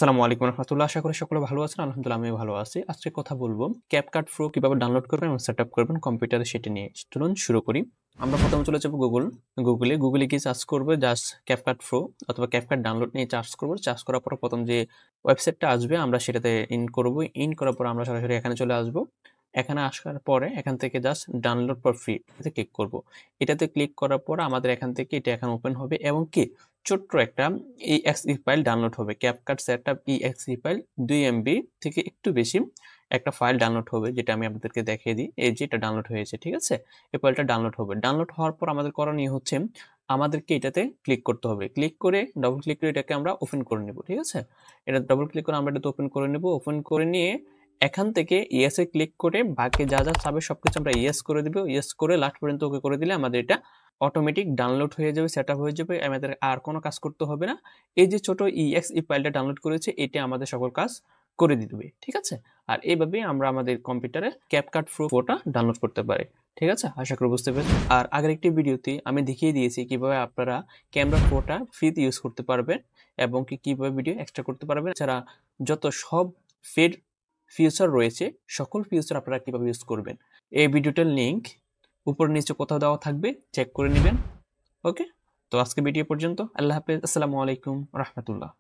আসসালামু আলাইকুম রহমতুল্লাহ। আশা করি সকলে ভালো আছেন। আলহামদুলিল্লাহ আমিও ভালো আছি। আজকে কথা বলবো ক্যাপকাট প্রো কিভাবে ডাউনলোড করবেন এবং সেটআপ করবেন কম্পিউটারে সেটা নিয়ে। চলুন শুরু করি। আমরা প্রথমে চলে যাব গুগলে গিয়ে সার্চ করবো জাস্ট ক্যাপকাট প্রো অথবা ক্যাপকাট ডাউনলোড নিয়ে সার্চ করবো। সার্চ করার পর প্রথম যে ওয়েবসাইটটা আসবে আমরা সেটাতে ইন করব। ইন করার পর আমরা সরাসরি এখানে চলে আসবো। এখানে আসার পরে এখান থেকে জাস্ট ডাউনলোড ফর ফ্রি এটাতে ক্লিক করব। এটাতে ক্লিক করার পর আমাদের এখান থেকে এটা এখন ওপেন হবে এবং কি ছোট্ট একটা exe ফাইল ডাউনলোড হবে। CapCut setup exe file 2 MB থেকে একটু বেশি একটা ফাইল ডাউনলোড হবে, যেটা আমি আপনাদেরকে দেখিয়ে দিই। এই যে এটা ডাউনলোড হয়েছে, ঠিক আছে? এই ফাইলটা ডাউনলোড হবে। ডাউনলোড হওয়ার পর আমাদের করণীয় হচ্ছে আমাদেরকে এটাতে ক্লিক করতে হবে। ক্লিক করে ডবল ক্লিক করে এটাকে আমরা ওপেন করে নেব, ঠিক আছে? এটা ডবল ক্লিক করে আমরা এটাতে ওপেন করে নেব। ওপেন করে নিয়ে এখান থেকে ইয়েস এ ক্লিক করে বাকি যা যা চাবে সবকিছু আমরা ইয়েস করে দিব। ইয়েস করে লাস্ট পর্যন্ত ওকে করে দিলে আমাদের এটা অটোমেটিক ডাউনলোড হয়ে যাবে, সেটআপ হয়ে যাবে। আমাদের আর কোনো কাজ করতে হবে না। এই যে ছোট exe ফাইলটা ডাউনলোড করেছে এটা আমাদের সকল কাজ করে দিবে, ঠিক আছে? আর এইভাবেই আমরা আমাদের কম্পিউটারে ক্যাপকাট প্রোটা ডাউনলোড করতে পারি, ঠিক আছে? আশা করি বুঝতে পেরেছেন। আর আগের একটি ভিডিওতে আমি দেখিয়ে দিয়েছি কিভাবে আপনারা ক্যামেরা প্রোটা ফ্রিতে ইউজ করতে পারবেন এবং কিভাবে ভিডিও এক্সট্রা করতে পারবেন। এছাড়া যত সব ফেড ফিচার রয়েছে সকল ফিচার আপনারা কিভাবে ইউজ করবেন, এই ভিডিওটার লিংক উপর নিচে কোথাও দেওয়া থাকবে, চেক করে নেবেন। ওকে, তো আজকে ভিডিও পর্যন্ত। আল্লাহ হাফেজ। আসসালামু আলাইকুম রহমতুল্লাহ।